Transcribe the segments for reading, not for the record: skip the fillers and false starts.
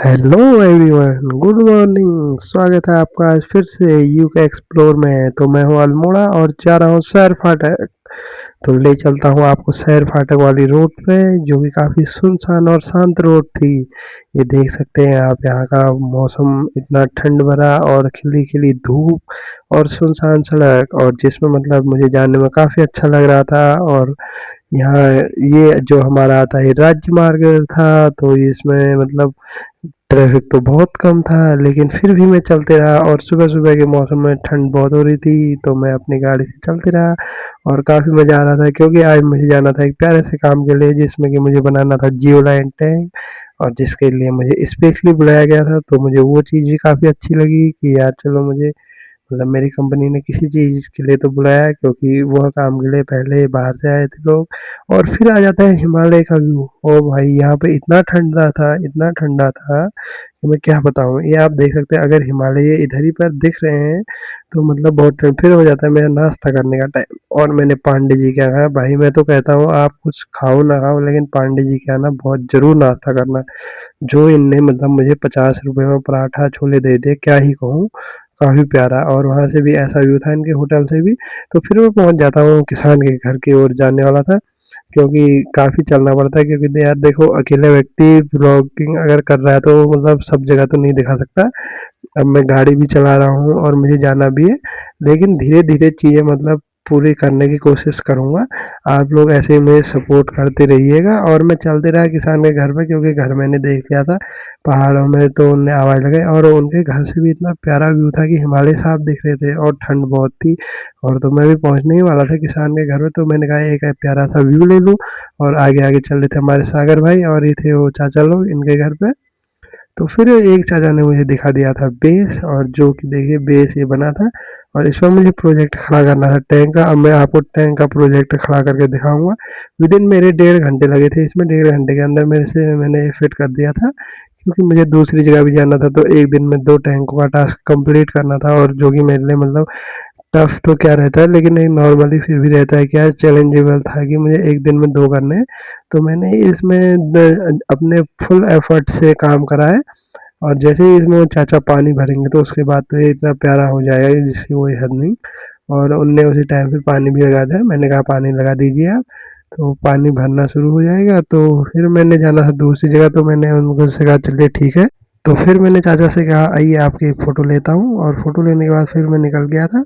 Hello everyone, good morning. स्वागत है आपका आज फिर से यूके एक्सप्लोर में। तो मैं हूं अल्मोड़ा और जा रहा हूं सैर फाटक। तो ले चलता हूं आपको सैर फाटक वाली रोड पे, जो कि काफ़ी सुनसान और शांत रोड थी। ये देख सकते हैं आप, यहाँ का मौसम इतना ठंड भरा और खिली खिली धूप और सुनसान सड़क, और जिसमें मतलब मुझे जाने में काफ़ी अच्छा लग रहा था। और यहाँ ये जो हमारा आता है राज्य मार्ग था, तो इसमें मतलब ट्रैफिक तो बहुत कम था, लेकिन फिर भी मैं चलते रहा। और सुबह-सुबह के मौसम में ठंड बहुत हो रही थी, तो मैं अपनी गाड़ी से चलते रहा और काफ़ी मज़ा आ रहा था, क्योंकि आज मुझे जाना था एक प्यारे से काम के लिए, जिसमें कि मुझे बनाना था जियोलाइन टैग, और जिसके लिए मुझे स्पेशली बुलाया गया था। तो मुझे वो चीज़ भी काफ़ी अच्छी लगी कि यार चलो, मुझे मतलब मेरी कंपनी ने किसी चीज़ के लिए तो बुलाया है, क्योंकि वह काम के लिए पहले बाहर से आए थे लोग। और फिर आ जाता है हिमालय का व्यू। ओ भाई, यहाँ पे इतना ठंडा था कि मैं क्या बताऊँ। ये आप देख सकते हैं, अगर हिमालय इधर ही पर दिख रहे हैं तो मतलब बहुत ठंड। फिर हो जाता है मेरा नाश्ता करने का टाइम, और मैंने पांडे जी के यहाँ खाया। भाई मैं तो कहता हूँ, आप कुछ खाओ ना खाओ, लेकिन पांडे जी के यहाँ ना बहुत ज़रूर नाश्ता करना। जो इनने मतलब मुझे 50 रुपए में पराठा छोले दे दिए, क्या ही कहूँ। काफ़ी प्यारा, और वहाँ से भी ऐसा व्यू था इनके होटल से भी। तो फिर मैं पहुँच जाता हूँ किसान के घर की ओर जाने वाला था, क्योंकि काफ़ी चलना पड़ता है, क्योंकि यार देखो, अकेले व्यक्ति ब्लॉगिंग अगर कर रहा है तो मतलब सब जगह तो नहीं दिखा सकता। अब मैं गाड़ी भी चला रहा हूँ और मुझे जाना भी है, लेकिन धीरे-धीरे चीज़ें मतलब पूरी करने की कोशिश करूँगा। आप लोग ऐसे ही मुझे सपोर्ट करते रहिएगा। और मैं चलते रहा किसान के घर पे, क्योंकि घर मैंने देख लिया था पहाड़ों में, तो उनने आवाज़ लगाई, और उनके घर से भी इतना प्यारा व्यू था कि हिमालय साफ दिख रहे थे और ठंड बहुत थी। और तो मैं भी पहुँचने ही वाला था किसान के घर में, तो मैंने कहा एक प्यारा सा व्यू ले लूँ। और आगे-आगे चल रहे थे हमारे सागर भाई, और ये थे वो चाचा लोग इनके घर पे। तो फिर एक चाचा ने मुझे दिखा दिया था बेस, और जो कि देखिए बेस ये बना था, और इसमें मुझे प्रोजेक्ट खड़ा करना था टैंक का। अब मैं आपको टैंक का प्रोजेक्ट खड़ा करके दिखाऊंगा। विदिन मेरे 1.5 घंटे लगे थे इसमें। 1.5 घंटे के अंदर मेरे से मैंने फिट कर दिया था, क्योंकि मुझे दूसरी जगह भी जाना था, तो एक दिन में 2 टैंकों का टास्क कंप्लीट करना था। और जो कि मेरे लिए मतलब टफ तो क्या रहता है, लेकिन एक नॉर्मली फिर भी रहता है, क्या चैलेंजेबल था कि मुझे एक दिन में 2 करने हैं। तो मैंने इसमें अपने फुल एफर्ट से काम करा है। और जैसे ही इसमें वो चाचा पानी भरेंगे, तो उसके बाद तो ये इतना प्यारा हो जाएगा कि जिसकी कोई हद नहीं। और उनने उसी टाइम पे पानी भी लगा दिया। मैंने कहा पानी लगा दीजिए आप, तो पानी भरना शुरू हो जाएगा। तो फिर मैंने जाना था दूसरी जगह, तो मैंने उनको से कहा चलिए ठीक है। तो फिर मैंने चाचा से कहा आइए आपकी एक फ़ोटो लेता हूँ, और फ़ोटो लेने के बाद फिर मैं निकल गया था।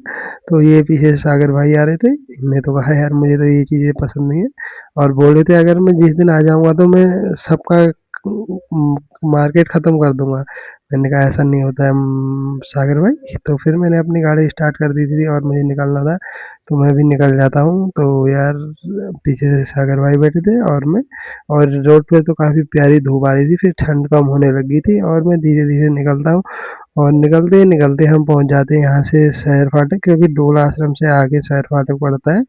तो ये पीछे से सागर भाई आ रहे थे। इनने तो कहा यार मुझे तो ये चीज़ें पसंद नहीं है, और बोल रहे थे अगर मैं जिस दिन आ जाऊँगा तो मैं सबका मार्केट ख़त्म कर दूँगा। मैंने कहा ऐसा नहीं होता है सागर भाई। तो फिर मैंने अपनी गाड़ी स्टार्ट कर दी थी और मुझे निकलना था, तो मैं भी निकल जाता हूँ। तो यार पीछे से सागर भाई बैठे थे और मैं, और रोड पे तो काफ़ी प्यारी धूप आ रही थी, फिर ठंड कम होने लगी थी, और मैं धीरे-धीरे निकलता हूँ। और निकलते-निकलते हम पहुँच जाते हैं यहाँ से सैर फाटक, क्योंकि डोला आश्रम से आगे सैर फाटक पड़ता है।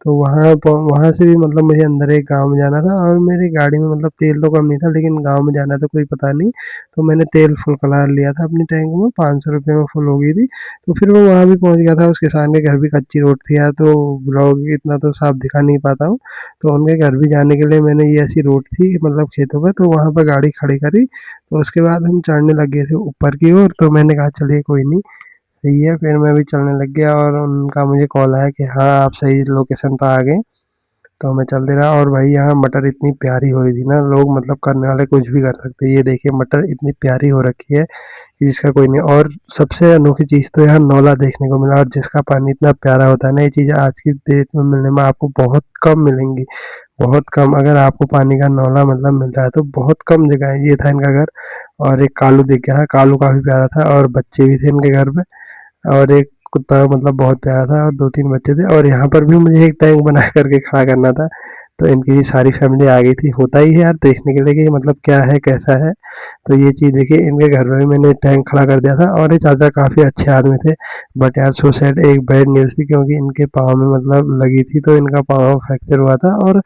तो वहाँ से भी मतलब मुझे अंदर एक गाँव में जाना था, और मेरी गाड़ी में मतलब तेल तो कम नहीं था, लेकिन गाँव में जाना तो कोई पता नहीं। तो मैंने तेल फुल करा लिया था अपनी टैंक में, 500 रुपये में फुल हो गई थी। तो फिर मैं वहाँ भी पहुँच गया था। उस किसान के घर भी कच्ची रोड थी यार, तो ब्लॉग इतना तो साफ दिखा नहीं पाता हूँ। तो उनके घर भी जाने के लिए मैंने, ये ऐसी रोड थी मतलब खेतों में, तो वहाँ पर गाड़ी खड़ी करी। तो उसके बाद हम चढ़ने लग गए थे ऊपर की ओर। तो मैंने कहा चलिए कोई नहीं, सही है। फिर मैं भी चलने लग गया, और उनका मुझे कॉल आया कि हाँ आप सही लोकेशन पर आ गए। तो मैं चलते रहा, और भाई यहाँ मटर इतनी प्यारी हो रही थी ना, लोग मतलब करने वाले कुछ भी कर सकते हैं। ये देखिए मटर इतनी प्यारी हो रखी है कि जिसका कोई नहीं। और सबसे अनोखी चीज़ तो यहाँ नौला देखने को मिला, और जिसका पानी इतना प्यारा होता है ना, ये चीज़ आज की डेट में मिलने में आपको बहुत कम मिलेंगी, बहुत कम। अगर आपको पानी का नौला मतलब मिल रहा है तो बहुत कम जगह है। ये था इनका घर। और एक कालू दिख गया था, कालू काफ़ी प्यारा था, और बच्चे भी थे इनके घर पे। और एक कुत्ता मतलब बहुत प्यारा था, और 2-3 बच्चे थे। और यहाँ पर भी मुझे एक टैंक बना करके खड़ा करना था। तो इनकी भी सारी फैमिली आ गई थी। होता ही है यार देखने के लिए कि मतलब क्या है कैसा है। तो ये चीज़ देखिए, इनके घर में भी मैंने टैंक खड़ा कर दिया था। और ये चाचा काफ़ी अच्छे आदमी थे, बट यार सो सैड, एक बैड न्यूज़ थी, क्योंकि इनके पाँव में मतलब लगी थी, तो इनका पाँव फ्रैक्चर हुआ था। और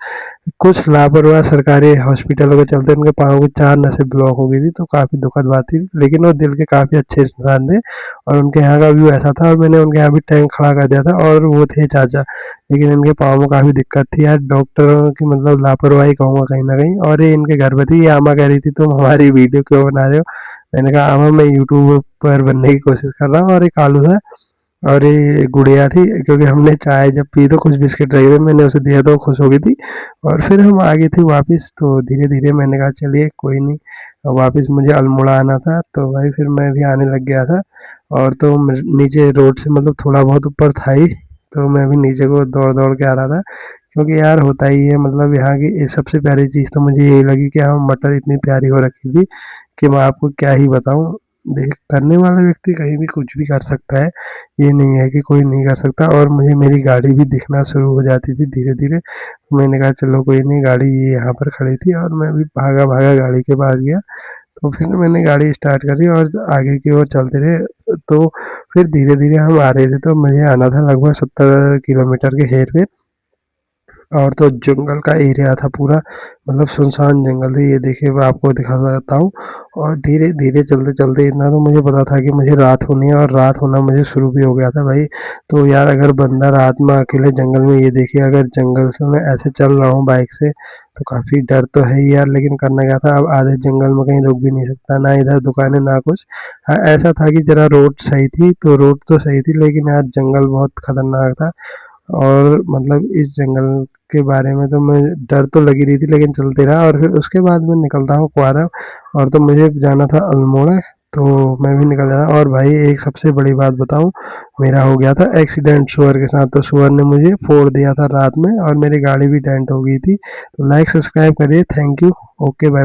कुछ लापरवाह सरकारी हॉस्पिटलों के चलते उनके पाँव की 4 नसें ब्लॉक हो गई थी, तो काफ़ी दुखद बात थी। लेकिन वो दिल के काफ़ी अच्छे इंसान थे, और उनके यहाँ का व्यू ऐसा था, और मैंने उनके यहाँ भी टैंक खड़ा कर दिया था, और वो थे चाचा। लेकिन इनके पाँव में काफ़ी दिक्कत थी यार। डॉक्टर इंसानों की मतलब लापरवाही कहूँगा कहीं न कहीं। और ये इनके घर पे थी, ये आमा कह रही थी तुम हमारी वीडियो क्यों बना रहे हो? मैंने कहा आमा मैं यूट्यूबर बनने की कोशिश कर रहा हूँ। और ये कालू है और ये गुड़िया थी, क्योंकि हमने चाय जब पी तो कुछ बिस्किट रखे थे, मैंने उसे दिया तो वो खुश हो गई थी। और फिर हम आ गए थे वापस, तो धीरे-धीरे मैंने कहा चलिए कोई नहीं, वापस मुझे अल्मोड़ा आना था, तो भाई फिर मैं भी आने लग गया था। और तो नीचे रोड से मतलब थोड़ा बहुत ऊपर था ही, तो मैं भी नीचे को दौड़-दौड़ के आ रहा था, क्योंकि यार होता ही है मतलब यहाँ की ये सबसे प्यारी चीज़ तो मुझे यही लगी कि हाँ, मटर इतनी प्यारी हो रखी थी कि मैं आपको क्या ही बताऊँ। देख करने वाला व्यक्ति कहीं भी कुछ भी कर सकता है, ये नहीं है कि कोई नहीं कर सकता। और मुझे मेरी गाड़ी भी दिखना शुरू हो जाती थी धीरे-धीरे। मैंने कहा चलो कोई नहीं, गाड़ी ये यहाँ पर खड़ी थी और मैं भी भागा-भागा गाड़ी के पास गया। तो फिर मैंने गाड़ी स्टार्ट करी और आगे की ओर चलते रहे। तो फिर धीरे-धीरे हम आ रहे थे, तो मुझे आना था लगभग 70 किलोमीटर के हेर-फेर। और तो जंगल का एरिया था पूरा, मतलब सुनसान जंगल थी। ये देखिए मैं आपको दिखा सकता हूँ। और धीरे-धीरे चलते-चलते इतना तो मुझे पता था कि मुझे रात होनी है, और रात होना मुझे शुरू भी हो गया था भाई। तो यार अगर बंदा रात में अकेले जंगल में, ये देखिए अगर जंगल से मैं ऐसे चल रहा हूँ बाइक से, तो काफ़ी डर तो है ही यार, लेकिन करना क्या था, अब आधे जंगल में कहीं रुक भी नहीं सकता, ना इधर दुकानें ना कुछ। हाँ, ऐसा था कि ज़रा रोड सही थी, तो रोड तो सही थी, लेकिन यार जंगल बहुत खतरनाक था। और मतलब इस जंगल के बारे में तो मैं, डर तो लगी रही थी लेकिन चलते रहा। और फिर उसके बाद मैं निकलता हूँ क्वारा, और तो मुझे जाना था अल्मोड़ा, तो मैं भी निकल जाता। और भाई एक सबसे बड़ी बात बताऊँ, मेरा हो गया था एक्सीडेंट सुअर के साथ। तो सुअर ने मुझे फोड़ दिया था रात में, और मेरी गाड़ी भी डेंट हो गई थी। तो लाइक सब्सक्राइब करिए, थैंक यू, ओके बाय।